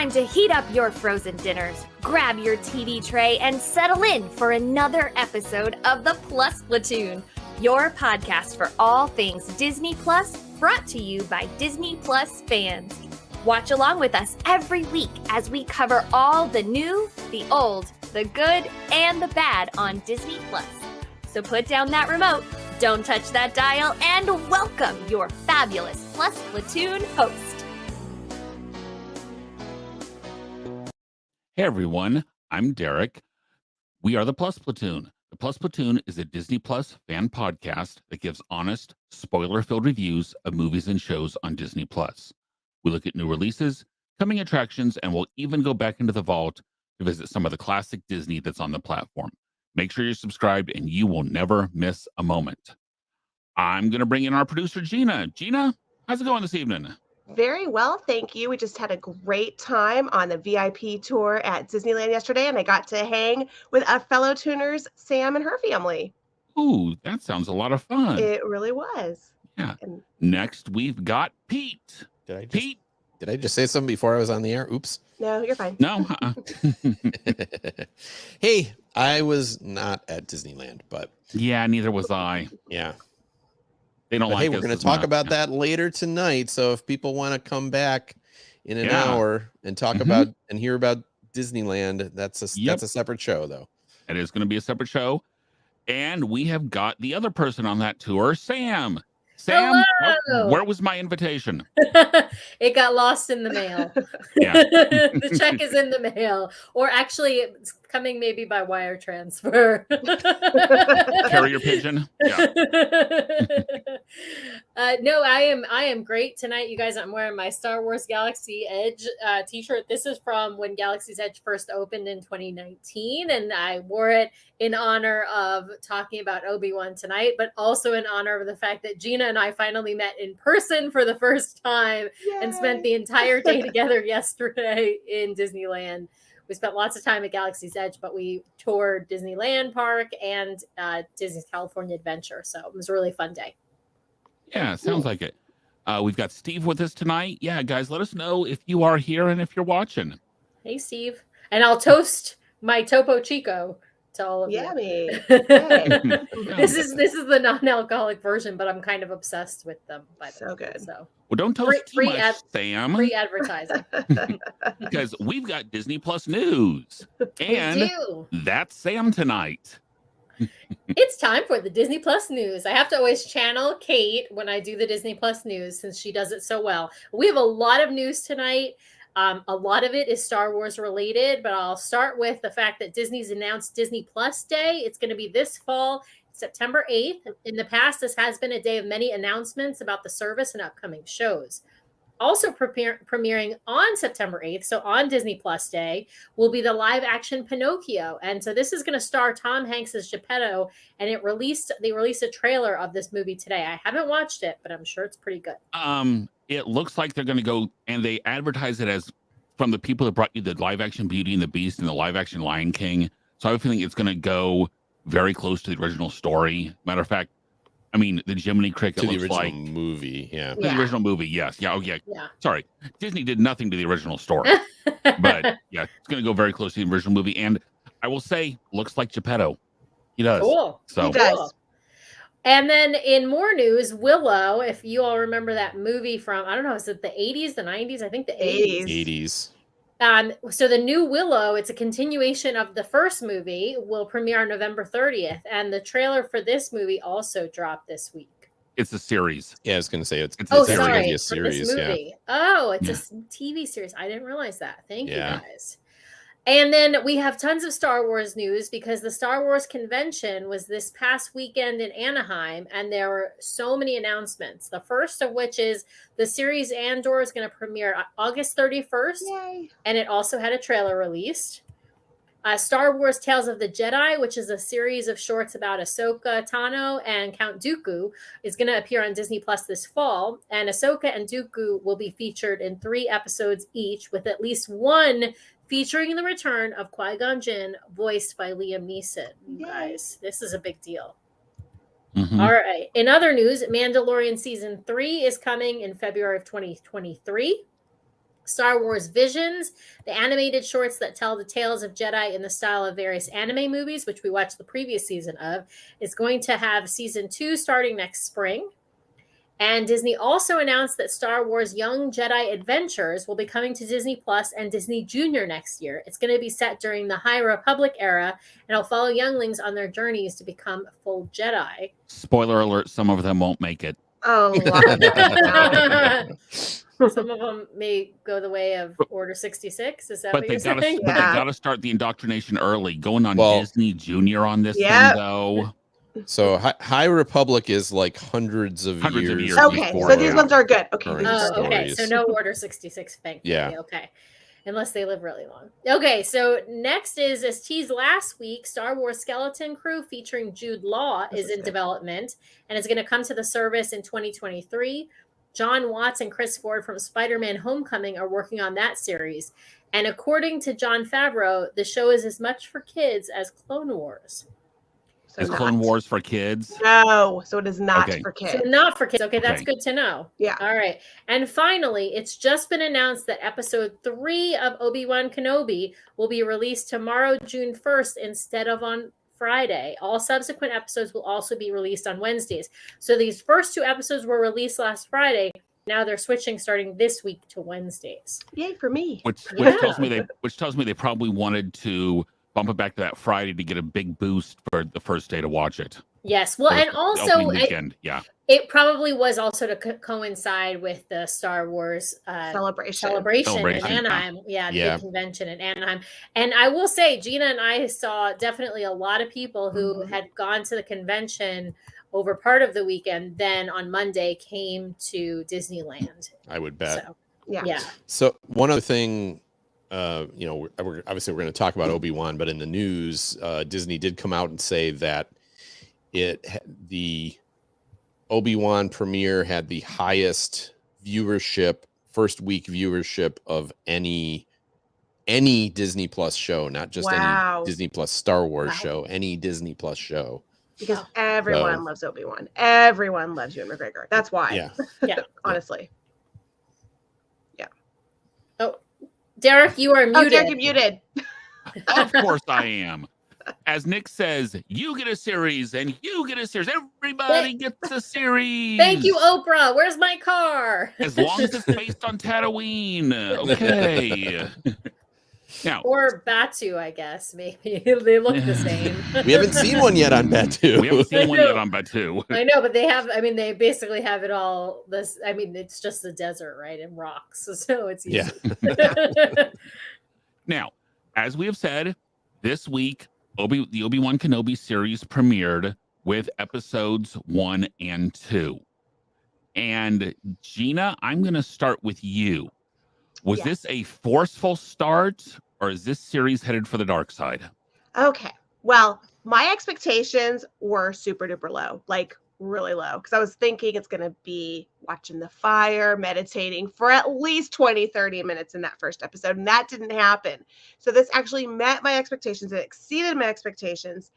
time to heat up your frozen dinners, grab your TV tray, and settle in for another episode of the Plus Platoon, your podcast for all things Disney Plus, brought to you by Disney Plus fans. Watch along with us every week as we cover all the new, the old, the good, and the bad on Disney Plus. So put down that remote, don't touch that dial, and welcome your fabulous Plus Platoon host. Hey everyone, I'm Derek. We are the Plus Platoon. The Plus Platoon is a Disney Plus fan podcast that gives honest, spoiler-filled reviews of movies and shows on Disney Plus. We look at new releases, coming attractions, and we'll even go back into the vault to visit some of the classic Disney that's on the platform. Make sure you're subscribed and you will never miss a moment. I'm going to bring in our producer, Gina. Gina, how's it going this evening? Very well, thank you. We just had a great time on the VIP tour at Disneyland yesterday, and I got to hang with our fellow tuners, Sam and her family. Ooh, that sounds a lot of fun. It really was. Yeah. And next, we've got Pete. Did I just say something before I was on the air? Oops. no, you're fine. No. Hey, I was not at Disneyland, but Yeah, neither was I. yeah. They don't But like hey, we're us going to as talk much. about that later tonight. So if people want to come back in an Yeah. hour and talk Mhm. about and hear about Disneyland, that's a Yep. separate show, though. It is going to be a separate show. And we have got the other person on that tour, Sam. Sam, Hello. where was my invitation? It got lost in the mail. Yeah. The check is in the mail, or actually, it's coming maybe by wire transfer. Carrier pigeon? Yeah. No, I am great tonight, you guys. I'm wearing my Star Wars Galaxy Edge t-shirt. This is from when Galaxy's Edge first opened in 2019, and I wore it in honor of talking about Obi-Wan tonight, but also in honor of the fact that Gina and I finally met in person for the first time and spent the entire day together yesterday in Disneyland. We spent lots of time at Galaxy's Edge, but we toured Disneyland Park and Disney's California Adventure. So it was a really fun day. Yeah, sounds like it. We've got Steve with us tonight. Yeah, guys, let us know if you are here and if you're watching. Hey, Steve. And I'll toast my Topo Chico to all of Yummy. you. Yay. This is the non-alcoholic version, but I'm kind of obsessed with them. So good. So Well, don't toast too Free much, ad- Sam, free advertising. because we've got Disney Plus news. We And do. that's Sam tonight. It's time for the Disney Plus news. I have to always channel Kate when I do the Disney Plus news since she does it so well. We have a lot of news tonight. A lot of it is Star Wars related, but I'll start with the fact that Disney's announced Disney Plus Day. It's going to be this fall, September 8th. In the past, this has been a day of many announcements about the service and upcoming shows. Also premiering on September 8th, so on Disney Plus Day, will be the live action Pinocchio. And so this is going to star Tom Hanks as Geppetto, and they released a trailer of this movie today. I haven't watched it, but I'm sure it's pretty good. It looks like they're going to go, and they advertise it as from the people that brought you the live action Beauty and the Beast and the live action Lion King. So I have a feeling it's going to go very close to the original story. Matter of fact, I mean, the Jiminy Cricket To the looks original like movie, yeah. to the original movie. Yes. Yeah. Oh, yeah. Yeah. Sorry. Disney did nothing to the original story, but yeah, it's going to go very close to the original movie. And I will say, looks like Geppetto. He does. Cool. So He does. Cool. And then in more news, Willow, if you all remember that movie from, I don't know, is it the 80s, the 90s? I think the 80s. 80s. So the new Willow, it's a continuation of the first movie, will premiere on November 30th. And the trailer for this movie also dropped this week. it's a series. Yeah, I was going to say it's It's Oh, a series. gonna sorry. be a For this series, yeah. movie. Oh, it's Yeah. a TV series. I didn't realize that. Thank Yeah. you guys. And then we have tons of Star Wars news because the Star Wars convention was this past weekend in Anaheim, and there were so many announcements. The first of which is the series Andor is going to premiere August 31st, Yay. and it also had a trailer released. Star Wars Tales of the Jedi, which is a series of shorts about Ahsoka Tano and Count Dooku, is going to appear on Disney Plus this fall. And Ahsoka and Dooku will be featured in 3 episodes each, with at least one featuring the return of Qui-Gon Jinn, voiced by Liam Neeson. You Yay. guys, this is a big deal. Mhm. All right. In other news, Mandalorian Season 3 is coming in February of 2023. Star Wars Visions, the animated shorts that tell the tales of Jedi in the style of various anime movies, which we watched the previous season of, is going to have season 2 starting next spring. And Disney also announced that Star Wars Young Jedi Adventures will be coming to Disney Plus and Disney Junior next year. It's going to be set during the High Republic era, and it'll follow younglings on their journeys to become full Jedi. Spoiler alert, some of them won't make it. Oh, Some of them may go the way of Order 66. Is that But what they you're gotta, saying? but they Yeah. gotta start the indoctrination early. Going on Well- Disney Junior on this Yep. thing, though. So High Republic is like hundreds of years. Okay, before so these now. ones are good. Okay, Current these are Oh, good. okay. stories. So no Order 66, thankfully. Yeah. Okay. Unless they live really long. Okay, so next is, as teased last week, Star Wars Skeleton Crew featuring Jude Law This is is in good. development and is going to come to the service in 2023. John Watts and Chris Ford from Spider-Man Homecoming are working on that series. And according to Jon Favreau, the show is as much for kids as Clone Wars. So Is not. Clone Wars for kids? No, so it is not Okay. for So kids. not for kids. Okay, that's Okay. good to know. Yeah. All right. And finally, it's just been announced that episode 3 of Obi-Wan Kenobi will be released tomorrow, June 1st, instead of on Friday. All subsequent episodes will also be released on Wednesdays. So these first 2 episodes were released last Friday. Now they're switching starting this week to Wednesdays. Yay for me. Which Yeah. tells me they probably wanted to bump it back to that Friday to get a big boost for the first day to watch it. Yes. Well, For and the also opening weekend. Yeah. it probably was also to coincide with the Star Wars Celebration. celebration in Celebration, yeah. Anaheim. Yeah, the Yeah. big convention in Anaheim. And I will say, Gina and I saw definitely a lot of people who Mhm. had gone to the convention over part of the weekend, then on Monday came to Disneyland. I would bet. So, Yeah. yeah. So one other thing, we're obviously we're going to talk about Obi-Wan, but in the news, Disney did come out and say that the Obi-Wan premiere had the highest viewership, first week viewership of any Disney Plus show, not just Wow. any Disney Plus Star Wars Wow. show, any Disney Plus show. Because Oh. everyone So- loves Obi-Wan. Everyone loves Ewan McGregor. That's why. Yeah. Yeah. Honestly. Derek, you are Oh, muted. Derek, you're muted. Of course I am. As Nick says, you get a series and you get a series. Everybody gets a series. Thank you, Oprah. Where's my car? As long as it's based on Tatooine. Okay. Now, Or Batu, I guess. Maybe they look the same. We haven't seen one yet on Batu. we haven't seen one yet on Batu. I know, but they have. I mean, they basically have it all. This. I mean, it's just the desert, right, and rocks. So it's easy. Yeah. Now, as we have said, this week, the Obi-Wan Kenobi series premiered with episodes 1 and 2. And Gina, I'm going to start with you. Was Yes. this a forceful start, or is this series headed for the dark side? Okay. Well, my expectations were super duper low, like really low, because I was thinking it's going to be watching the fire, meditating for at least 20, 30 minutes in that first episode. And that didn't happen. So this actually met my expectations. It exceeded my expectations.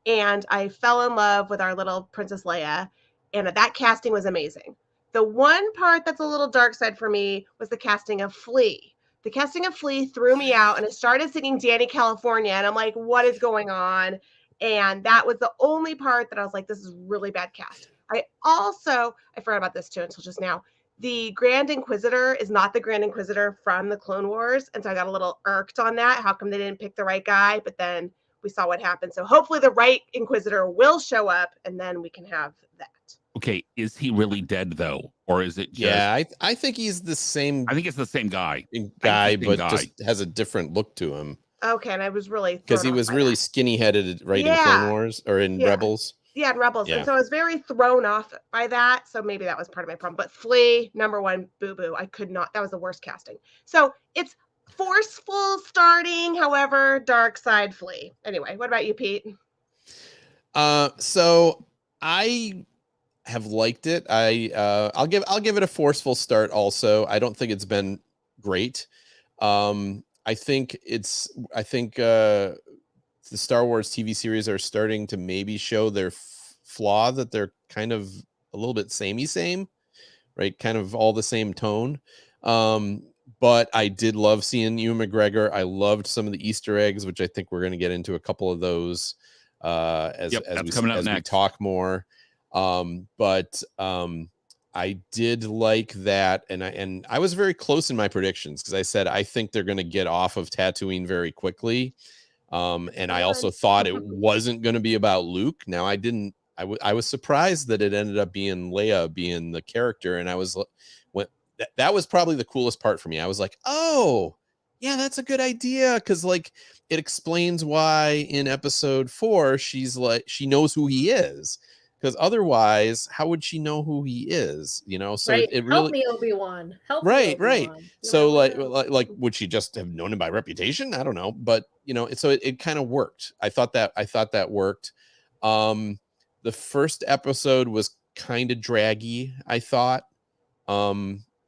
And I fell in love with our little Princess Leia. And that casting was amazing. The one part that's a little dark side for me was the casting of Flea. The casting of Flea threw me out, and I started singing Danny California, and I'm like, what is going on? And that was the only part that I was like, this is really bad cast. I forgot about this too until just now. The Grand Inquisitor is not the Grand Inquisitor from the Clone Wars. And so I got a little irked on that. How come they didn't pick the right guy? But then we saw what happened. So hopefully the right Inquisitor will show up, and then we can have that. Okay, is he really dead, though? Or is it just... Yeah, I think he's the same I think it's the same guy. guy, same but guy. just has a different look to him. Okay, and I was really Because thrown he off was by really that. skinny headed in Yeah. Clone Wars or in Yeah. Rebels. Yeah, and Rebels. Yeah. And so I was very thrown off by that. So maybe that was part of my problem. But Flea, number one, boo-boo. I could not. That was the worst casting. So it's forceful starting, however, dark side Flea. Anyway, what about you, Pete? So I have liked it. I'll give it a forceful start also. I don't think it's been great. I think the Star Wars TV series are starting to maybe show their flaw, that they're kind of a little bit same, right? Kind of all the same tone. but I did love seeing Ewan McGregor. I loved some of the Easter eggs, which I think we're going to get into a couple of those as we talk more. But I did like that, and I was very close in my predictions because I said I think they're going to get off of Tatooine very quickly. And I also thought it wasn't going to be about Luke. Now I was surprised that it ended up being Leia being the character, and that was probably the coolest part for me. I was like, oh yeah, that's a good idea, because like it explains why in episode 4 she's like, she knows who he is, because otherwise how would she know who he is, you know? So right. it really help me, Obi-Wan. Help right me, Obi-Wan. So like would she just have known him by reputation? I don't know, but you know, so it kind of worked. I thought that worked. The first episode was kind of draggy, I thought.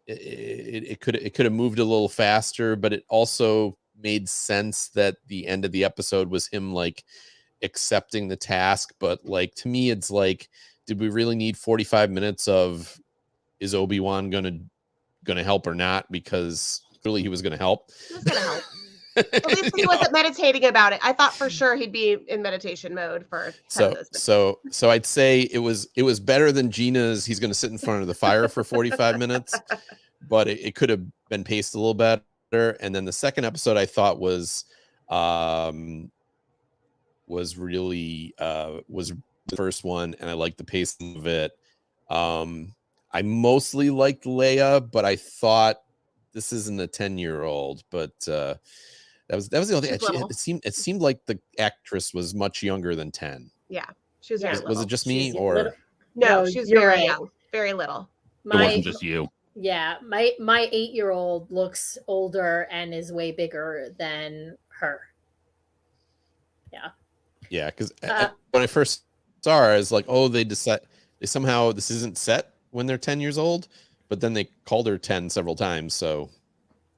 It could have moved a little faster, but it also made sense that the end of the episode was him like accepting the task. But like, to me, it's like, did we really need 45 minutes of, is Obi-Wan gonna help or not? Because really he was gonna help. He was gonna help. At least he wasn't meditating about it. I thought for sure he'd be in meditation mode for 10 of those minutes. So I'd say it was better than Gina's. He's going to sit in front of the fire for 45 minutes, but it could have been paced a little better. And then the second episode I thought was really was the first one, and I liked the pacing of it. I mostly liked Leia, but I thought this isn't a 10-year-old, but that was the only thing. It seemed like the actress was much younger than 10. Yeah, she was very little. Was it just me or no? She was very young, very little. It wasn't just you. Yeah, my 8-year-old looks older and is way bigger than her. Yeah, because when I first saw her, I was like, oh, they somehow this isn't set when they're 10 years old, but then they called her 10 several times, so.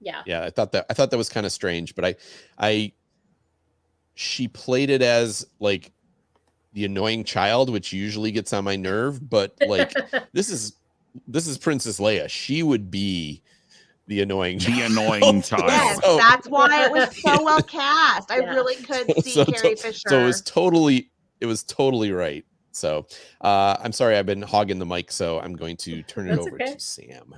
Yeah, I thought that was kind of strange, but she played it as like the annoying child, which usually gets on my nerve, but like this is Princess Leia. She would be the annoying child. Yes, that's why it was so well cast. I really could see Carrie Fisher. So it was totally right. So I'm sorry, I've been hogging the mic, so I'm going to turn it over to Sam.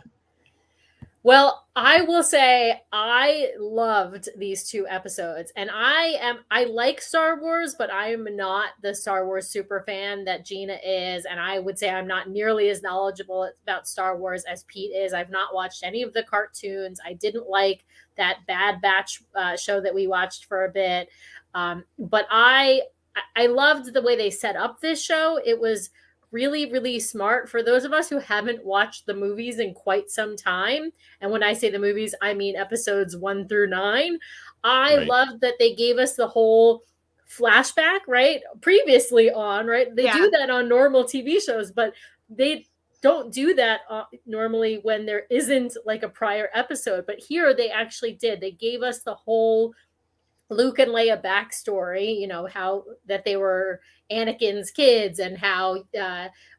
Well, I will say I loved these 2 episodes, and I like Star Wars, but I am not the Star Wars super fan that Gina is, and I would say I'm not nearly as knowledgeable about Star Wars as Pete is. I've not watched any of the cartoons. I didn't like that Bad Batch show that we watched for a bit, but I loved the way they set up this show. It was really, really smart for those of us who haven't watched the movies in quite some time. And when I say the movies, I mean episodes 1 through 9. I loved that they gave us the whole flashback, right? Previously on, right? They do that on normal TV shows, but they don't do that normally when there isn't like a prior episode. But here they actually did. They gave us the whole Luke and Leia backstory, you know, how that they were Anakin's kids and how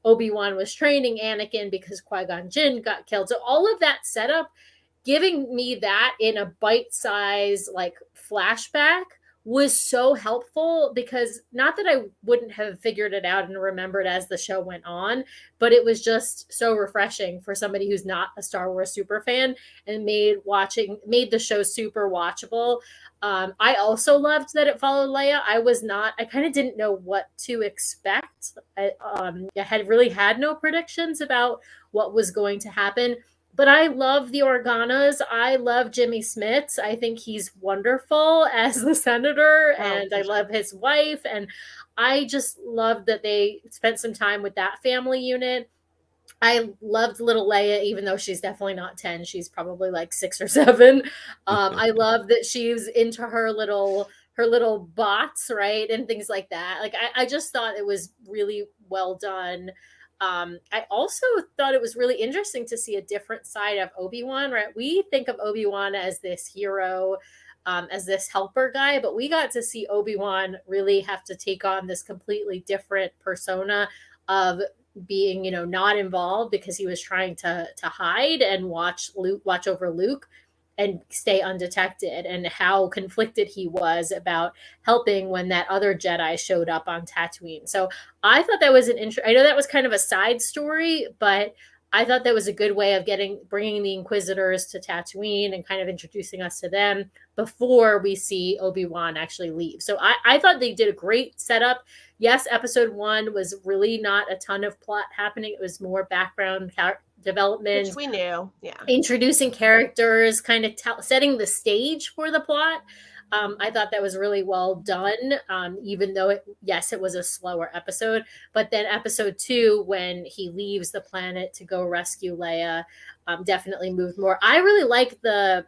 Obi-Wan was training Anakin because Qui-Gon Jinn got killed. So all of that setup, giving me that in a bite-sized like flashback was so helpful, because not that I wouldn't have figured it out and remembered as the show went on, but it was just so refreshing for somebody who's not a Star Wars super fan, and made the show super watchable. I also loved that it followed Leia. I kind of didn't know what to expect. I had no predictions about what was going to happen. But I love the Organas. I love Jimmy Smits. I think he's wonderful as the senator, and I love his wife. And I just love that they spent some time with that family unit. I loved little Leia, even though she's definitely not 10. She's probably like 6 or 7. I love that she's into her little bots, right? And things like that. Like, I just thought it was really well done. I also thought it was really interesting to see a different side of Obi-Wan, right? We think of Obi-Wan as this hero, as this helper guy, but we got to see Obi-Wan really have to take on this completely different persona of being, not involved because he was trying to hide and watch over Luke. and stay undetected, and how conflicted he was about helping when that other Jedi showed up on Tatooine. So I thought that was I know that was kind of a side story, but I thought that was a good way of bringing the Inquisitors to Tatooine and kind of introducing us to them before we see Obi-Wan actually leave. So I thought they did a great setup. Yes, episode 1 was really not a ton of plot happening. It was more background development. Which we knew, yeah. Introducing characters, kind of setting the stage for the plot. I thought that was really well done, even though it was a slower episode. But then episode 2, when he leaves the planet to go rescue Leia, definitely moved more. I really like the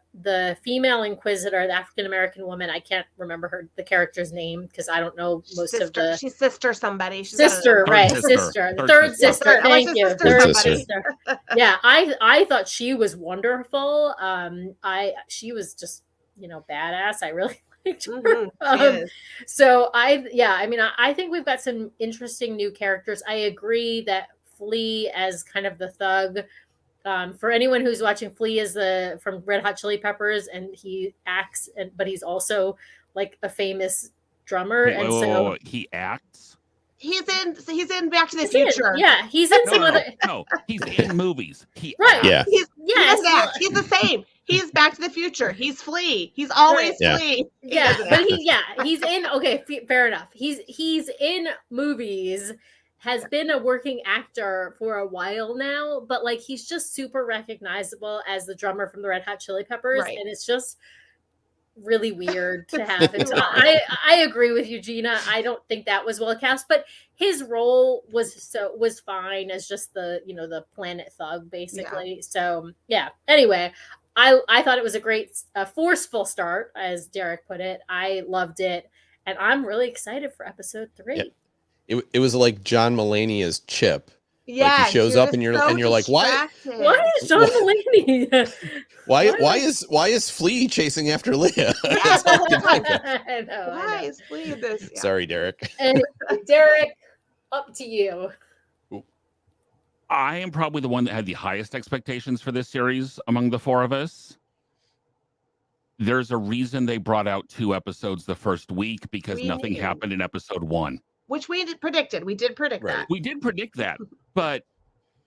female Inquisitor, the African-American woman. I can't remember the character's name because I don't know She's sister somebody. Sister. Third sister. Thank you. Third sister. Yeah, I thought she was wonderful. She was just, badass. I really liked her. So I think we've got some interesting new characters. I agree that Flea as kind of the thug. For anyone who's watching, Flea is from Red Hot Chili Peppers, and he acts, but he's also like a famous drummer. He acts. He's in Back to the Future. He's in some other. No, he's in movies. He right. Acts. Yeah. He's the same. He's Back to the Future. He's Flea. He's always Flea. He's in. Okay, fair enough. He's in movies. Has been a working actor for a while now, but like he's just super recognizable as the drummer from the Red Hot Chili Peppers, and it's just really weird to have him. So I agree with you, Gina. I don't think that was well cast, but his role was fine as just the planet thug basically. Yeah. So yeah. Anyway, I thought it was a great forceful start, as Derek put it. I loved it, and I'm really excited for episode 3. Yeah. It was like John Mulaney as Chip. Yeah, like he shows up and you're like, why is John Mulaney? why is Flea chasing after Leia? I know. Why is Flea this? Yeah. Sorry, Derek. And Derek, up to you. I am probably the one that had the highest expectations for this series among the 4 of us. There's a reason they brought out 2 episodes the first week, because nothing happened in episode 1. Which we predicted. We did predict that. We did predict that, but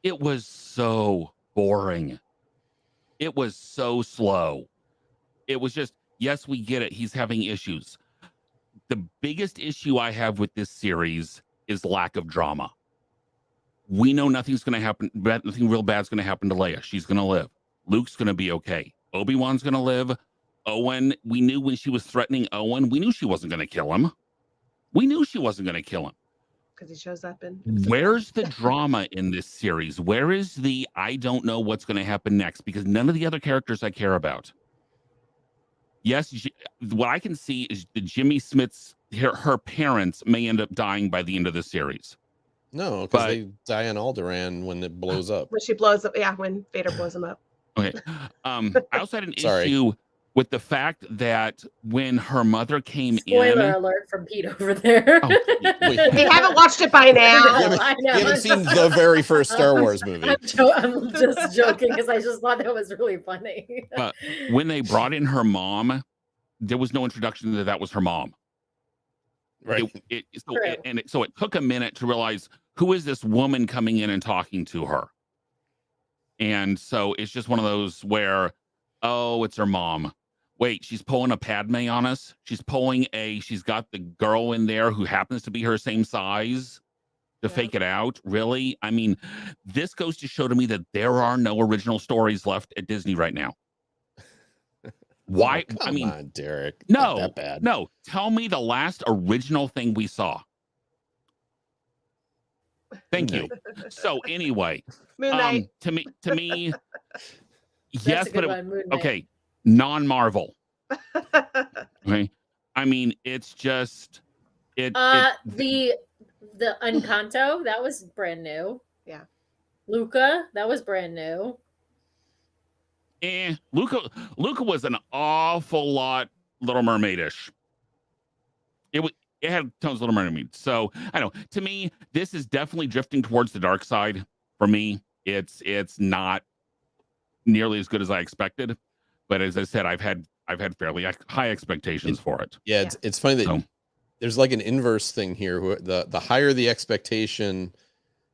it was so boring. It was so slow. It was just, yes, we get it. He's having issues. The biggest issue I have with this series is lack of drama. We know nothing's going to happen. Nothing real bad's going to happen to Leia. She's going to live. Luke's going to be okay. Obi-Wan's going to live. Owen, we knew when she was threatening Owen, we knew she wasn't going to kill him. We knew she wasn't going to kill him. Because he shows up in... Where's the drama in this series? Where is the I don't know what's going to happen next? Because none of the other characters I care about. Yes, what I can see is the Jimmy Smith's, her parents may end up dying by the end of the series. No, because they die on Alderaan when it blows up. When she blows up, when Vader blows him up. Okay. I also had an issue with the fact that when her mother came Spoiler alert from Pete over there. They haven't watched it by now. I know. You haven't seen the very first Star Wars movie. I'm just joking because I just thought that was really funny. But when they brought in her mom, there was no introduction that was her mom. Right. So it took a minute to realize, who is this woman coming in and talking to her? And so it's just one of those where, oh, it's her mom. Wait, she's pulling a Padme on us. She's got the girl in there who happens to be her same size to fake it out. Really? I mean, this goes to show to me that there are no original stories left at Disney right now. Why? Oh, come on, Derek. No, not that bad. No. Tell me the last original thing we saw. Thank you. So anyway, Moon Knight. to me, yes, but okay. Non-Marvel. Okay. I mean, it's just the Encanto, that was brand new. Yeah. Luca, that was brand new. Luca was an awful lot Little Mermaid-ish. It had tones of Little Mermaid. So I know, to me, this is definitely drifting towards the dark side. For me, it's not nearly as good as I expected. But as I said, I've had fairly high expectations for it. Yeah, it's funny that So, there's like an inverse thing here. The higher the expectation,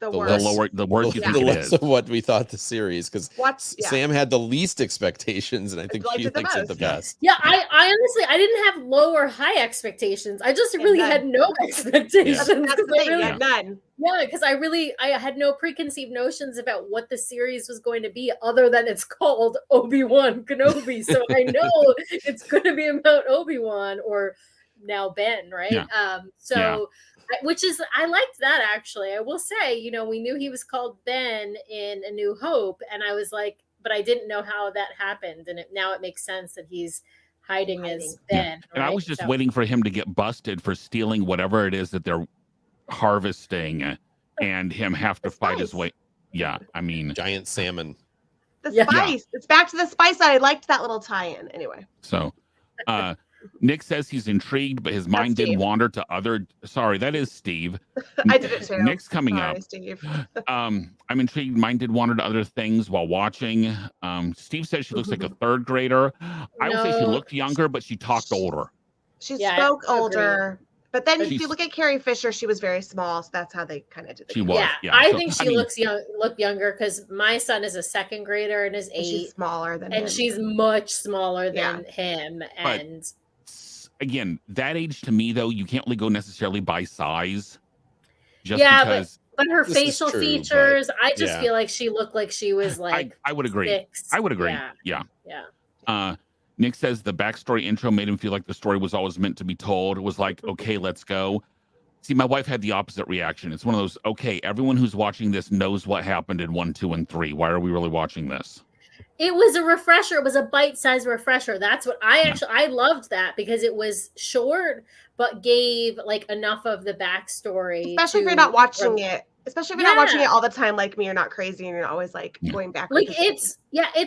The the worst. the worse you the think it less is. of what we thought the series. Because Yeah. Sam had the least expectations, and I think liked she it the likes it the most. best. Yeah, I honestly I didn't have low or high expectations. I just And really none. had no expectations. That's the 'cause I thing. really- Yeah, none. Yeah, because I had no preconceived notions about what the series was going to be, other than it's called Obi-Wan Kenobi. So I know it's going to be about Obi-Wan, or now Ben, right? Yeah. Which is, I liked that actually. I will say, we knew he was called Ben in A New Hope, and I was like, but I didn't know how that happened, and now it makes sense that he's hiding as Ben. And I was just waiting for him to get busted for stealing whatever it is that they're harvesting, and him have to fight his way. Yeah, I mean, Giant salmon. The Yeah. spice. It's back to the spice. I liked that little tie-in. Anyway. so Nick says he's intrigued, but his mind did Steve. wander to other. Sorry, that is Steve. I did it too. Nick's coming Sorry, up. Steve. I'm intrigued. Mine did wander to other things while watching. Steve says she looks like a third grader. I would say she No. looked younger, but she talked older. She Yeah, I spoke agree. older. But then if She's- you look at Carrie Fisher, she was very small, so that's how they kind of did it. She was. Yeah, Yeah, I so, think she I mean, look younger, because my son is a second grader and is And 8, she's smaller than and him. she's much smaller Yeah. than him. And again, that age to me though, you can't really go necessarily by size. Just Yeah, because but her This is facial true, features, I just yeah. feel like she looked like she was like I would agree. 6. I would agree. Yeah. Yeah. Nick says the backstory intro made him feel like the story was always meant to be told. It was like, okay, let's go. See, my wife had the opposite reaction. It's one of those, okay, everyone who's watching this knows what happened in 1, 2, and 3. Why are we really watching this? It was a refresher. It was a bite-sized refresher. That's what I loved that, because it was short but gave like enough of the backstory. Especially if you're not watching it. Especially if you're not watching it all the time like me, you're not crazy and you're always like going back. Like it's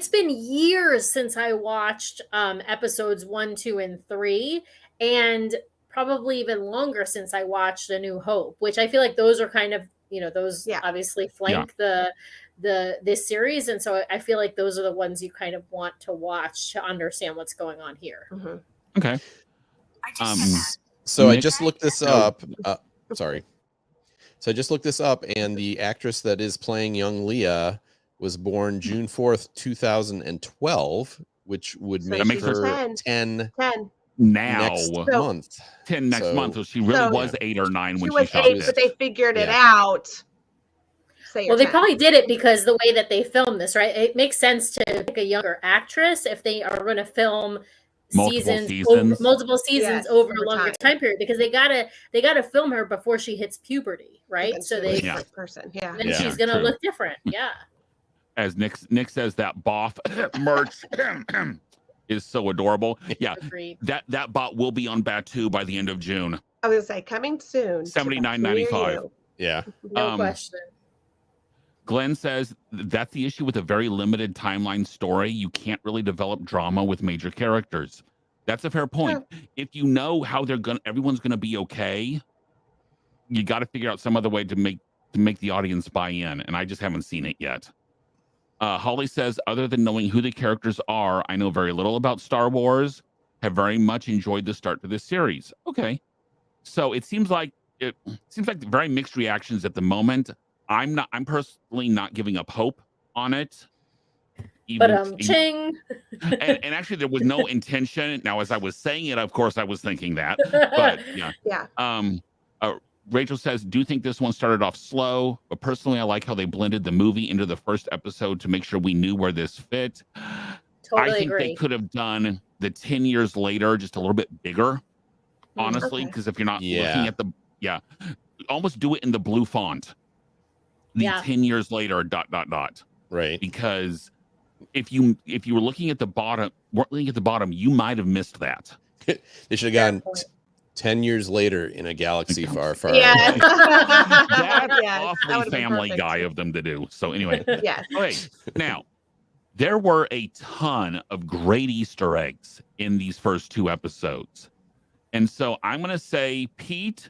been years since I watched episodes 1, 2, and 3, and probably even longer since I watched A New Hope, which I feel like those are kind of, those obviously flank this series, and so I feel like those are the ones you kind of want to watch to understand what's going on here. Mm-hmm. Okay. So I Nick? just looked this up. Sorry. So I just looked this up, and the actress that is playing young Leia was born June 4th, 2012, which would make makes her her 10 Now, next So- month. 10 next So- month. So she really So- was 8 or 9 She when was she shot 8, this. but they figured it Yeah. out. Well, they probably did it because the way that they filmed this, right? It makes sense to pick a younger actress if they are going to film Multiple multiple seasons Yes, over a over longer time. time period, because they gotta film her before she hits puberty, right? So they Yeah. person. Yeah. then Yeah, she's gonna true. look different. Yeah. As Nick says, that boff merch is so adorable. Yeah, Agreed. that bot will be on Batu by the end of June. I was gonna say coming soon. $79.95. Near you. Yeah. No question. Glenn says that's the issue with a very limited timeline story. You can't really develop drama with major characters. That's a fair point. If you know how everyone's gonna be okay, you got to figure out some other way to make the audience buy in. And I just haven't seen it yet. Holly says, other than knowing who the characters are, I know very little about Star Wars. Have very much enjoyed the start to this series. Okay, so it seems like very mixed reactions at the moment. I'm personally not giving up hope on it. Ching. And actually, there was no intention. Now, as I was saying it, of course, I was thinking that. But yeah. Yeah. Rachel says, do think this one started off slow, but personally, I like how they blended the movie into the first episode to make sure we knew where this fit. Totally I think agree. they could have done the 10 years later just a little bit bigger, honestly, Okay. because if you're not looking at almost do it in the blue font. The 10 years later, ... Right. Because if you were looking at the bottom, you might have missed that. They should have gone 10 years later in a galaxy far, far Yeah. away. That's Yes, that awfully would've been Family perfect. Guy of them to do. So anyway, Yes. okay. Now, there were a ton of great Easter eggs in these first 2 episodes. And so I'm going to say, Pete,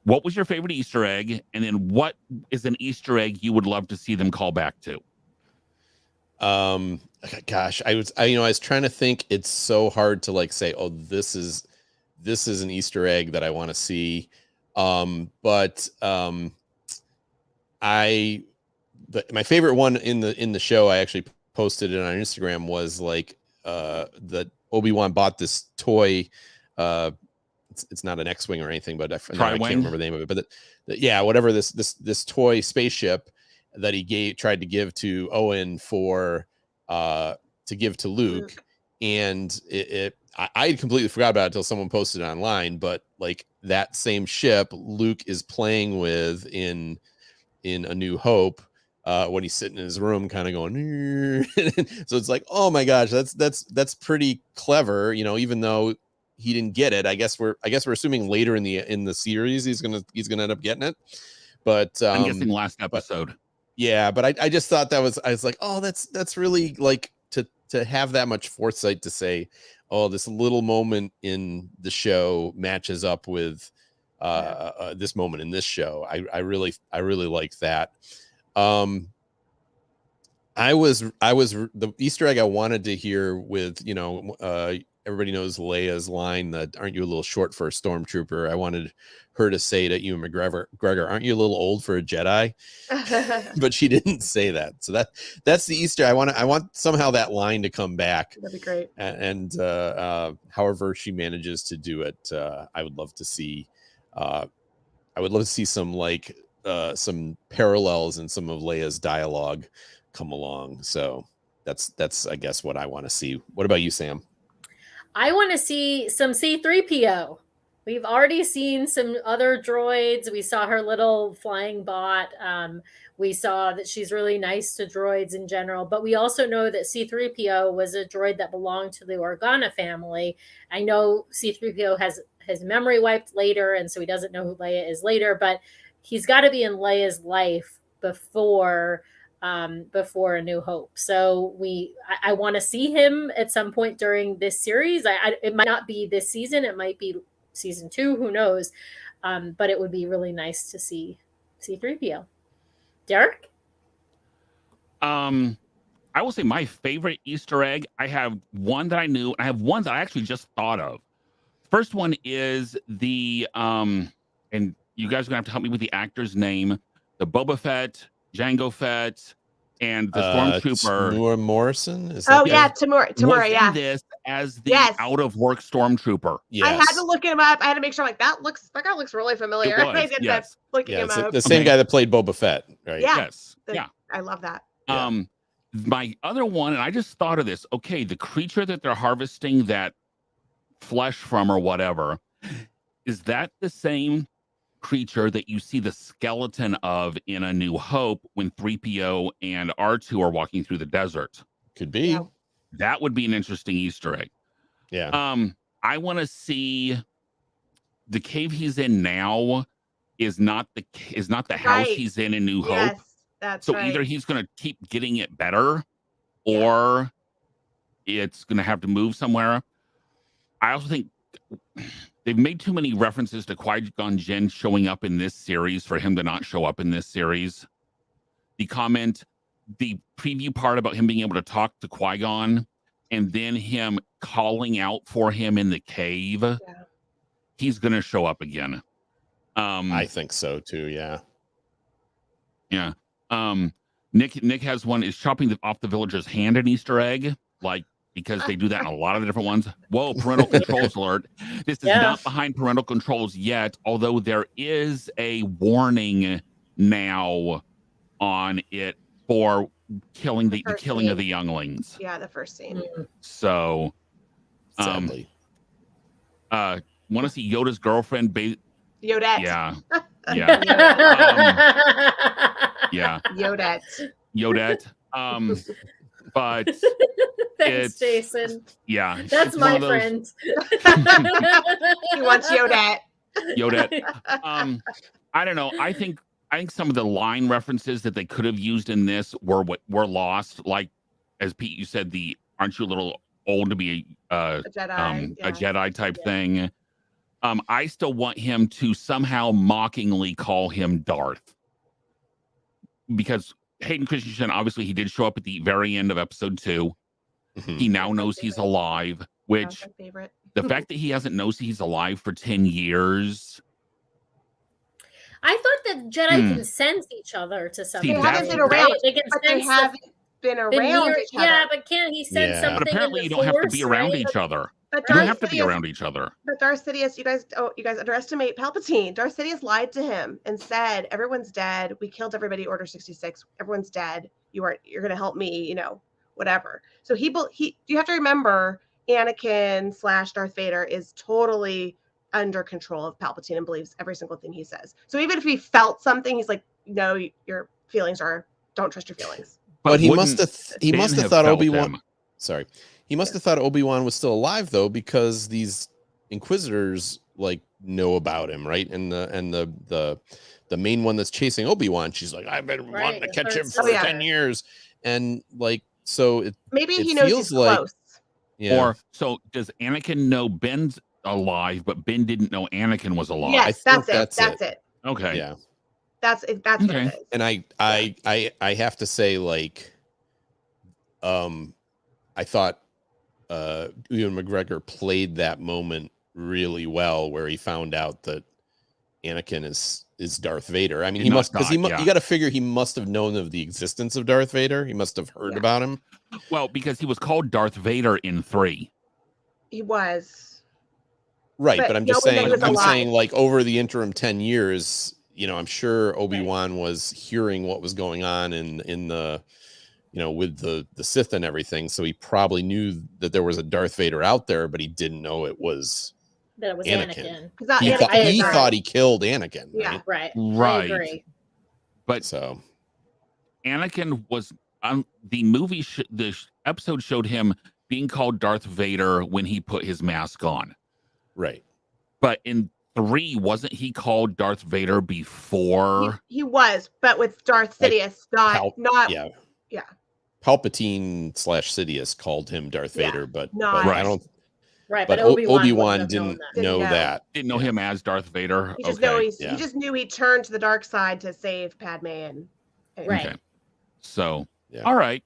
what was your favorite Easter egg? And then what is an Easter egg you would love to see them call back to? Gosh, I was trying to think. It's so hard to like say, oh, this is an Easter egg that I want to see. But my favorite one in the show, I actually posted it on Instagram, was like that Obi-Wan bought this toy. It's not an X-wing or anything, but I can't remember the name of it. But whatever this toy spaceship that he tried to give to Owen to give to Luke, and I completely forgot about it until someone posted it online. But like that same ship, Luke is playing with in A New Hope. When he's sitting in his room kind of going so it's like, oh my gosh, that's pretty clever, even though he didn't get it. I guess we're assuming later in the series he's gonna end up getting it, but I'm guessing last episode. But I just thought I was like, oh, that's really like to have that much foresight to say, oh, this little moment in the show matches up with this moment in this show. I really like that. I was the Easter egg I wanted to hear with, everybody knows Leia's line that, aren't you a little short for a stormtrooper? I wanted her to say to Ewan McGregor, aren't you a little old for a Jedi? But she didn't say that. So that's the Easter. I want somehow that line to come back. That'd be great. And however she manages to do it, I would love to see some like some parallels in some of Leia's dialogue come along. So that's I guess what I want to see. What about you, Sam? I want to see some C-3PO. We've already seen some other droids. We saw her little flying bot. We saw that she's really nice to droids in general, but we also know that C-3PO was a droid that belonged to the Organa family. I know C-3PO has his memory wiped later, and so he doesn't know who Leia is later, but he's got to be in Leia's life before A New Hope. So I want to see him at some point during this series. It might not be this season. It might be season 2. Who knows? But it would be really nice to see C-3PO. Derek? I will say my favorite Easter egg. I have one that I knew, and I have one that I actually just thought of. First one is the and you guys are gonna have to help me with the actor's name. The Boba Fett, Jango Fett, and the stormtrooper. Tamura Morrison. Tamura. Yeah. This as the out of work stormtrooper. Yes. I had to look him up. I had to make sure, like, that guy looks really familiar. It was, I did that looking him up. The same guy that played Boba Fett, right? Yeah. Yes. I love that. My other one, and I just thought of this. Okay, the creature that they're harvesting that flesh from or whatever, is that the same creature that you see the skeleton of in A New Hope when 3PO and R2 are walking through the desert? Could be. Yeah. That would be an interesting Easter egg. Yeah. I want to see the cave he's in now is not the house he's in New Hope. Yes, that's so right. either he's going to keep getting it better, or it's going to have to move somewhere. I also think they've made too many references to Qui-Gon Jinn showing up in this series for him to not show up in this series. The preview part about him being able to talk to Qui-Gon and then him calling out for him in the cave. Yeah. He's going to show up again. I think so too. Yeah. Yeah. Nick has one, is chopping off the villager's hand an Easter egg, like, because they do that in a lot of the different ones. Whoa, parental controls alert. This is not behind parental controls yet, although there is a warning now on it for killing the killing of the younglings. Yeah, the first scene. So, sadly. Want to see Yoda's girlfriend? Yodette. Yeah. Yeah. Yodette. But thanks, Jason. Yeah, that's my friend. He wants Yodette. I don't know. I think some of the line references that they could have used in this were lost. Like, as Pete, you said, aren't you a little old to be a Jedi? A Jedi type thing. I still want him to somehow mockingly call him Darth, because Hayden Christensen, obviously, he did show up at the very end of episode 2. Mhm. He now knows he's alive, That which was my favorite. the fact that he hasn't known he's alive for 10 years. I thought that Jedi can sense each other to some See, They haven't that's- been around, right? They can but they sense haven't been been around near. each other. Yeah, but can't he sense Yeah. something? But apparently, in you the don't have to Force, be around right? each other. But You don't Darth have to be Sidious- around each other. But Darth Sidious, you guys underestimate Palpatine. Darth Sidious lied to him and said, "Everyone's dead. We killed everybody. Order 66. Everyone's dead. You're gonna help me. Whatever." So you have to remember, Anakin / Darth Vader is totally under control of Palpatine and believes every single thing he says. So even if he felt something, he's like, "No, your feelings don't trust your feelings." But he wouldn't must have Ben thought felt Obi-Wan. him? Sorry, he must have thought Obi-Wan was still alive though, because these Inquisitors know about him, right? And the main one that's chasing Obi-Wan, she's like, "I've been Right, wanting to the catch third him for sister. 10 years," and so it Maybe It he knows feels he's like- close. yeah. Or so does Anakin know Ben's alive, but Ben didn't know Anakin was alive? Yes, think that's that's it. Okay. yeah. That's what Okay. it is. And I have to say, I thought Ewan McGregor played that moment really well, where he found out that Anakin is Darth Vader. I mean, Did he not must, because die, yeah. you got to figure he must have known of the existence of Darth Vader. He must have heard Yeah. about him, Well, because he was called Darth Vader in 3. He was. right? But But I'm no just one knew saying, he was I'm alive. saying, over the interim 10 years, I'm sure Obi-Wan was hearing what was going on in the, with the Sith and everything. So he probably knew that there was a Darth Vader out there, but he didn't know it was That it was Anakin. Anakin. He, Anakin he died. thought he killed Anakin, Yeah. right? Right. Right. I agree. But So Anakin was on the movie. The episode showed him being called Darth Vader when he put his mask on. right. But in 3, wasn't he called Darth Vader before? He was, but with Darth Like Sidious, not Yeah. yeah. Palpatine / Sidious called him Darth Yeah, Vader, but not- I don't. Right. But Obi-Wan Obi-Wan wouldn't have known didn't that. know Didn't know. that. Didn't know him as Darth Vader. He just Okay. Yeah. he just knew he turned to the dark side to save Padme and Right. Okay. So, Yeah. all right.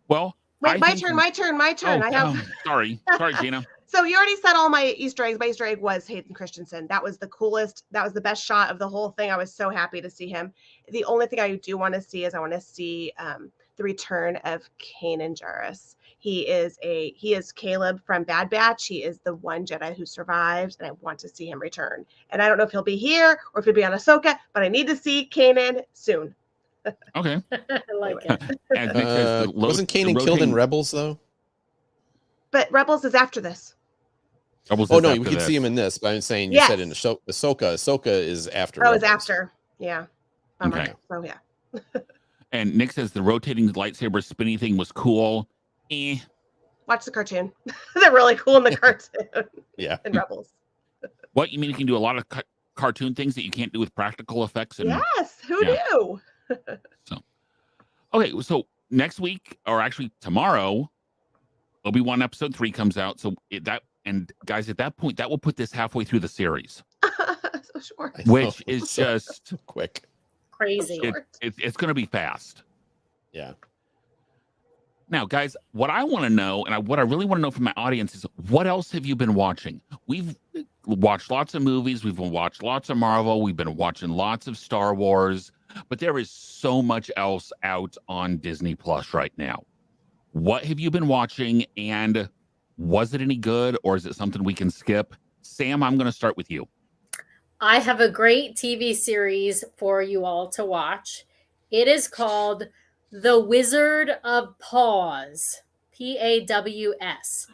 Well, Wait, I my think- turn. Oh, I have sorry, Gina. So you already said all my Easter eggs. My Easter egg was Hayden Christensen. That was the coolest. That was the best shot of the whole thing. I was so happy to see him. The only thing I do want to see is the return of Kanan Jarrus. He is Caleb from Bad Batch. He is the one Jedi who survived, and I want to see him return. And I don't know if he'll be here or if he'll be on Ahsoka, but I need to see Kanan soon. Okay. I like it. As Nick says, Wasn't the Kanan killed in rotating Rebels though? But Rebels is after this. Rebels Oh is no, after you could this. see him in this. But I'm saying you said in Yes. Ahsoka. Ahsoka is after. Oh, it's Rebels. after. Yeah. Bummer. Okay. So yeah. And Nick says the rotating lightsaber spinny thing was cool. Watch the cartoon. They're really cool in the cartoon Yeah. in Rebels. What you mean? You can do a lot of cartoon things that you can't do with practical effects. And Yes. Who Yeah. knew? okay, so next week, or actually tomorrow, Obi-Wan episode 3 comes out. So guys, at that point, that will put this halfway through the series, So short. I know. which is just quick. Crazy. it's going to be fast. Yeah. Now, guys, what I want to know, and what I really want to know from my audience is, what else have you been watching? We've watched lots of movies. We've watched lots of Marvel. We've been watching lots of Star Wars. But there is so much else out on Disney Plus right now. What have you been watching, and was it any good, or is it something we can skip? Sam, I'm going to start with you. I have a great TV series for you all to watch. It is called The Wizard of Paws, Paws.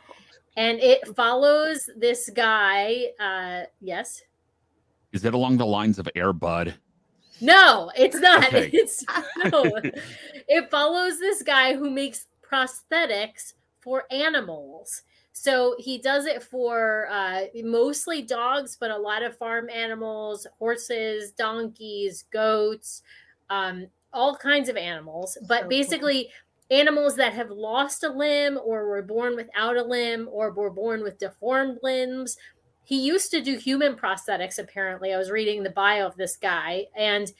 And it follows this guy. Yes? Is it along the lines of Air Bud? No, it's not. Okay. It follows this guy who makes prosthetics for animals. So he does it for mostly dogs, but a lot of farm animals, horses, donkeys, goats, all kinds of animals. But So basically, animals that have lost a limb or were born without a limb or were born with deformed limbs. He used to do human prosthetics, apparently. I was reading the bio of this guy, and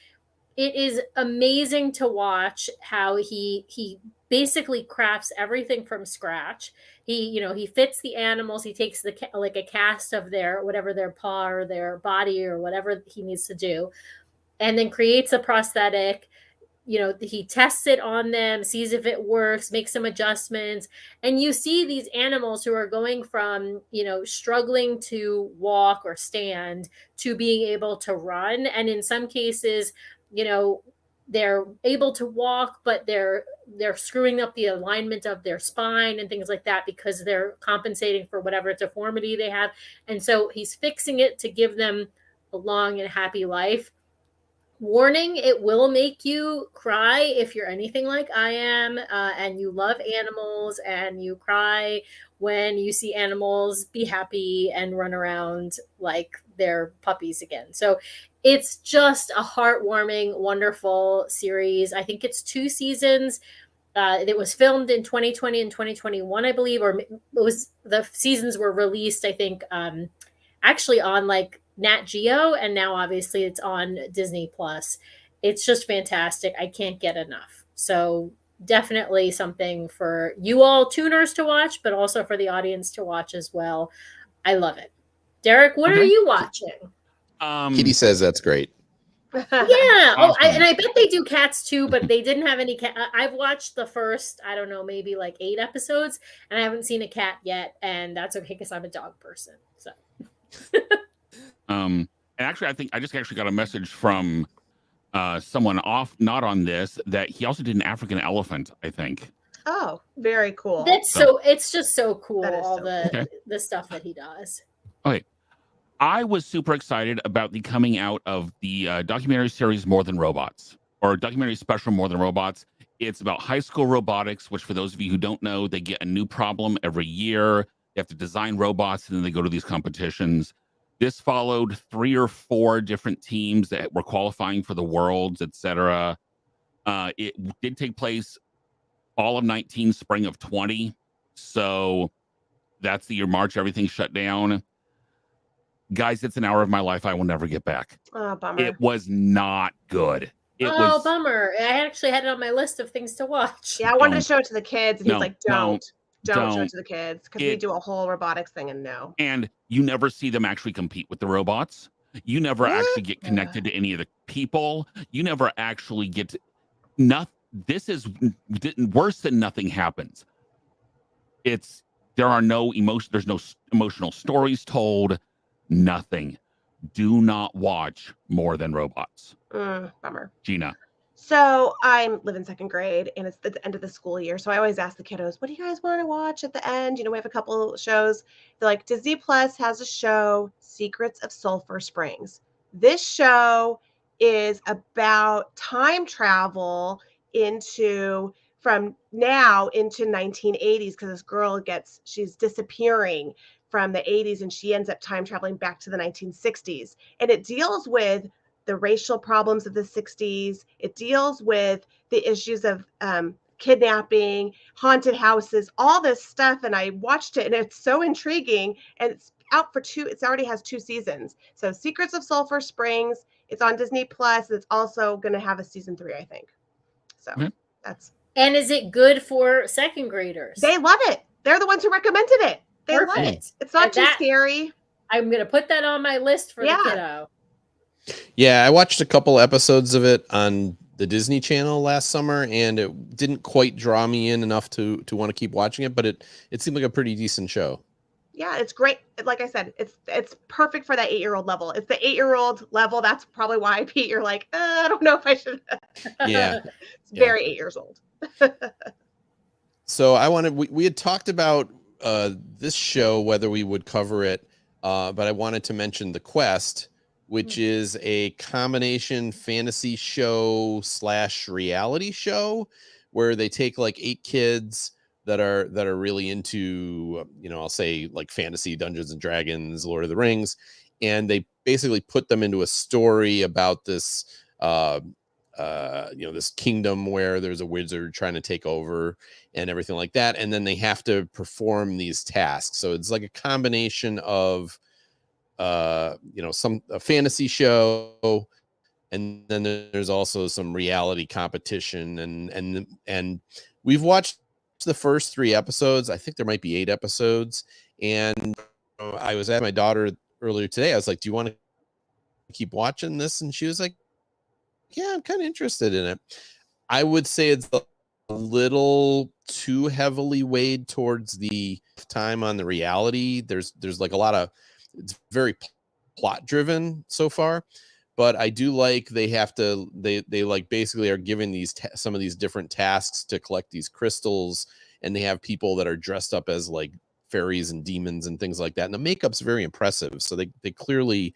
It is amazing to watch how he basically crafts everything from scratch. He fits the animals. He takes like a cast of their paw or their body or whatever he needs to do, and then creates a prosthetic. He tests it on them, sees if it works, makes some adjustments, and you see these animals who are going from struggling to walk or stand to being able to run, and in some cases they're able to walk, but they're screwing up the alignment of their spine and things like that because they're compensating for whatever deformity they have. And so he's fixing it to give them a long and happy life. Warning, it will make you cry if you're anything like I am, and you love animals and you cry when you see animals be happy and run around like they're puppies again. So it's just a heartwarming, wonderful series. I think it's 2 seasons. It was filmed in 2020 and 2021, I believe, or the seasons were released, I think, actually on like Nat Geo, and now obviously it's on Disney Plus. It's just fantastic. I can't get enough. So definitely something for you all tuners to watch, but also for the audience to watch as well. I love it. Derek, what are you watching? Kitty says that's great. Yeah. Awesome. And I bet they do cats too, but they didn't have any cat. I've watched the first, I don't know, maybe like 8 episodes, and I haven't seen a cat yet, and that's okay because I'm a dog person. So. And actually, I think I just actually got a message from someone not on this, that he also did an African elephant, I think. Oh, very cool. It's just so cool, all so the stuff that he does. Okay. I was super excited about the coming out of the documentary series More Than Robots, or documentary special More Than Robots. It's about high school robotics, which for those of you who don't know, they get a new problem every year. They have to design robots, and then they go to these competitions. This followed 3 or 4 different teams that were qualifying for the Worlds, etc. It did take place fall of 19, spring of 20. So that's the year March, everything shut down. Guys, it's an hour of my life I will never get back. Oh, bummer. It was not good. Bummer. I actually had it on my list of things to watch. Yeah, I wanted to show it to the kids, and he's like, don't show it to the kids, because we do a whole robotics thing, and no. And you never see them actually compete with the robots. You never actually get connected to any of the people. You never actually get to... This is worse than nothing happens. There's no emotional stories told. Nothing. Do not watch More Than Robots. Bummer. Gina. So I live in 2nd grade, and it's at the end of the school year. So I always ask the kiddos, what do you guys want to watch at the end? We have a couple shows. They're like, Disney Plus has a show, Secrets of Sulphur Springs. This show is about time travel from now into 1980s, because this girl she's disappearing from the 80s, and she ends up time traveling back to the 1960s. And it deals with the racial problems of the 60s. It deals with the issues of kidnapping, haunted houses, all this stuff. And I watched it, and it's so intriguing. And it's out for it already has 2 seasons. So Secrets of Sulphur Springs, it's on Disney Plus. It's also going to have a season 3, I think. So that's. And is it good for 2nd graders? They love it. They're the ones who recommended it. They love it. It's not too scary. I'm going to put that on my list for the kiddo. Yeah, I watched a couple episodes of it on the Disney Channel last summer, and it didn't quite draw me in enough to want to keep watching it, but it seemed like a pretty decent show. Yeah, it's great. Like I said, it's perfect for that 8-year-old level. It's the 8-year-old level. That's probably why, Pete, you're like, I don't know if I should. Yeah. It's very 8 years old. So we had talked about this show, whether we would cover it, but I wanted to mention The Quest, which is a combination fantasy show / reality show where they take like 8 kids that are really into, I'll say like fantasy, Dungeons and Dragons, Lord of the Rings, and they basically put them into a story about this, this kingdom where there's a wizard trying to take over and everything like that. And then they have to perform these tasks. So it's like a combination of, a fantasy show and then there's also some reality competition, and we've watched the first 3 episodes. I think there might be 8 episodes, and I was at my daughter earlier today. I was like, "Do you want to keep watching this?" And she was like, "Yeah, I'm kind of interested in it." I would say it's a little too heavily weighed towards the time on the reality. There's like a lot of, it's very plot driven so far, but I do like they like basically are giving these some of these different tasks to collect these crystals, and they have people that are dressed up as like fairies and demons and things like that, and the makeup's very impressive. So they clearly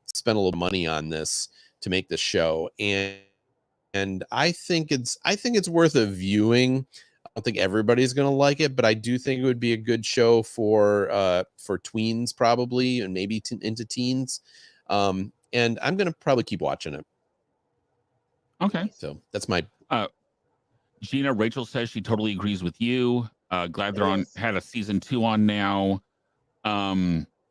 spent a little money on this to make this show, and I think it's worth a viewing. I don't think everybody's going to like it, but I do think it would be a good show for tweens probably, and maybe into teens. And I'm going to probably keep watching it. Okay. So that's my Gina. Rachel says she totally agrees with you. Glad they're had a season 2 on now.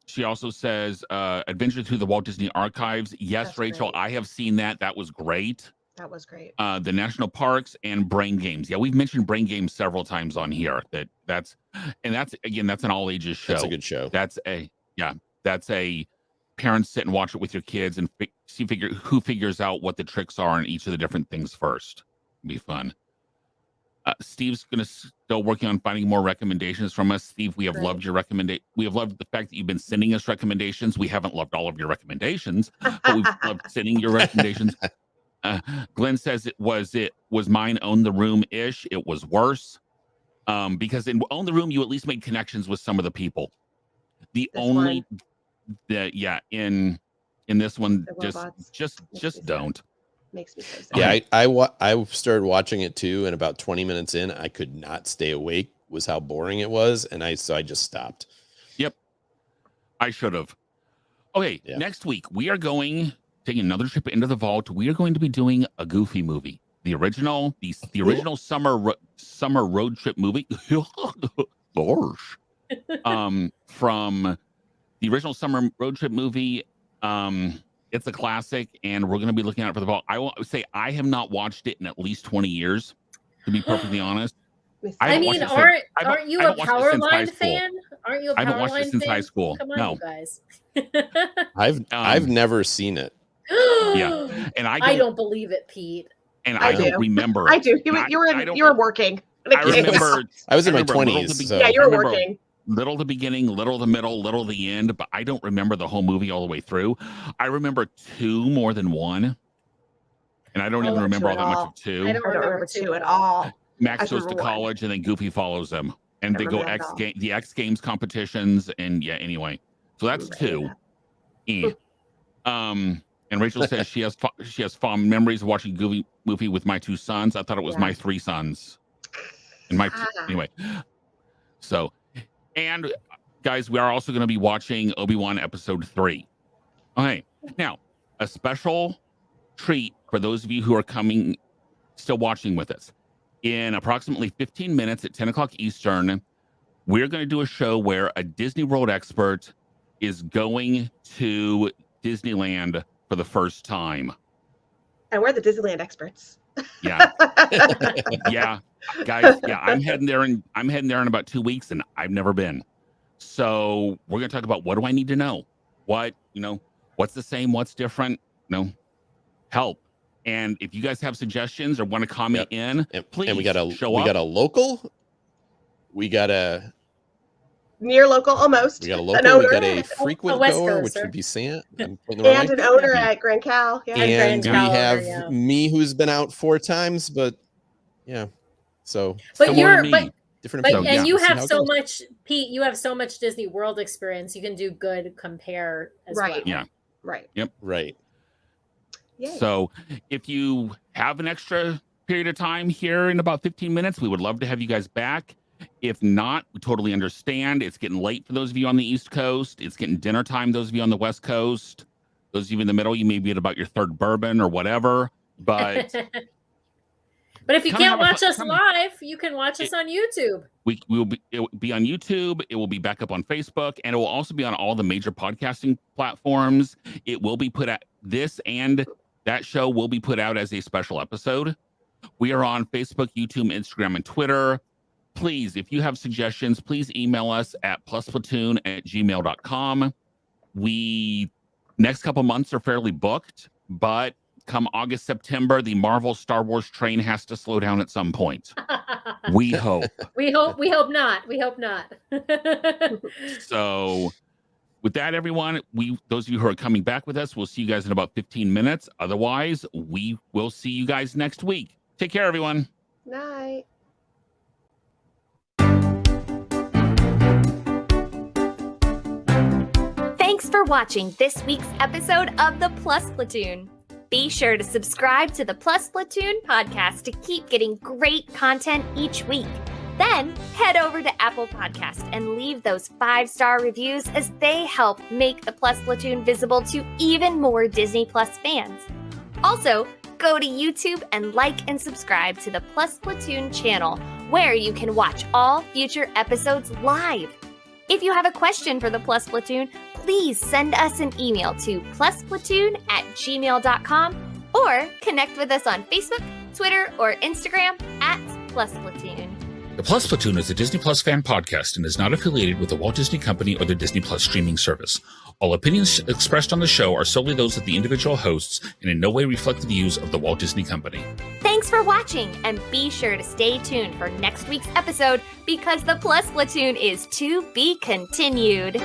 She also says Adventure Through the Walt Disney Archives. Yes, that's Rachel, great. I have seen that. That was great. That was great. The national parks and Brain Games. Yeah, we've mentioned Brain Games several times on here. That's an all ages show. That's a good show. That's a parents sit and watch it with your kids and who figures out what the tricks are on each of the different things first. It'll be fun. Steve's still working on finding more recommendations from us. Steve, we have loved your recommendation. We have loved the fact that you've been sending us recommendations. We haven't loved all of your recommendations, but we've loved sending your recommendations. Glenn says it was mine Own the Room-ish. It was worse. Because in Own the Room, you at least made connections with some of the people. In this one, just don't. Makes me so sad. Yeah, I started watching it too, and about 20 minutes in, I could not stay awake. Was how boring it was, and I just stopped. Yep, I should have. Okay, Next week we are taking another trip into the vault. We are going to be doing a Goofy movie, the original summer road trip movie. Gosh, from the original summer road trip movie. It's a classic, and we're going to be looking at it for the vault. I will say I have not watched it in at least 20 years, to be perfectly honest. Aren't you a Powerline fan? Aren't you a Powerline fan? I haven't watched it since high school. Come on, you guys. I've never seen it. Yeah, and I don't believe it, Pete. And I don't remember. I do. You were working. I remember. I was in my 20s. Yeah, you were working. Little the beginning, little the middle, little the end, but I don't remember the whole movie all the way through. I remember 2 more than 1, and I don't even remember all that much of 2. I don't remember 2 at all. Max goes to college, and then Goofy follows him, and they go the X Games competitions, and anyway. So that's 2. And Rachel says she has fond memories of watching Goofy with my 2 sons. I thought it was my 3 sons, and anyway. So. And guys, we are also going to be watching Obi-Wan episode 3. Okay, now a special treat for those of you who are still watching with us. In approximately 15 minutes at 10 o'clock Eastern, we're going to do a show where a Disney World expert is going to Disneyland for the first time. And we're the Disneyland experts. Yeah. Yeah. Guys, I'm heading there in about 2 weeks, and I've never been. So we're gonna talk about what do I need to know? What's the same, what's different? Help. And if you guys have suggestions or want to comment in, please. And we got a local. We got a near local almost. We got a local. We got a frequent goer, which would be Sam. And an owner at Grand Cal. Yeah. And we have me, who's been out 4 times, but yeah. So, but you have so much, Pete. You have so much Disney World experience. You can do good compare as well. Yeah. Right. Yep. Right. Yay. So, if you have an extra period of time here in about 15 minutes, we would love to have you guys back. If not, we totally understand. It's getting late for those of you on the East Coast. It's getting dinner time. Those of you on the West Coast. Those of you in the middle, you may be at about your 3rd bourbon or whatever. But. But if you can't watch us live, you can watch us on YouTube. It will be on YouTube. It will be back up on Facebook, and it will also be on all the major podcasting platforms. It will be put at this and That show will be put out as a special episode. We are on Facebook, YouTube, Instagram, and Twitter. Please, if you have suggestions, please email us at plusplatoon@gmail.com. We, next couple months are fairly booked, but come August, September, the Marvel Star Wars train has to slow down at some point. We hope. We hope not. We hope not. So with that, everyone, those of you who are coming back with us, we'll see you guys in about 15 minutes. Otherwise, we will see you guys next week. Take care, everyone. Night. Thanks for watching this week's episode of the Plus Platoon. Be sure to subscribe to the Plus Platoon podcast to keep getting great content each week. Then head over to Apple Podcasts and leave those 5-star reviews as they help make the Plus Platoon visible to even more Disney Plus fans. Also, go to YouTube and like and subscribe to the Plus Platoon channel, where you can watch all future episodes live. If you have a question for the Plus Platoon, please send us an email to plusplatoon@gmail.com or connect with us on Facebook, Twitter, or Instagram @plusplatoon. The Plus Platoon is a Disney Plus fan podcast and is not affiliated with the Walt Disney Company or the Disney Plus streaming service. All opinions expressed on the show are solely those of the individual hosts and in no way reflect the views of the Walt Disney Company. Thanks for watching, and be sure to stay tuned for next week's episode because the Plus Platoon is to be continued.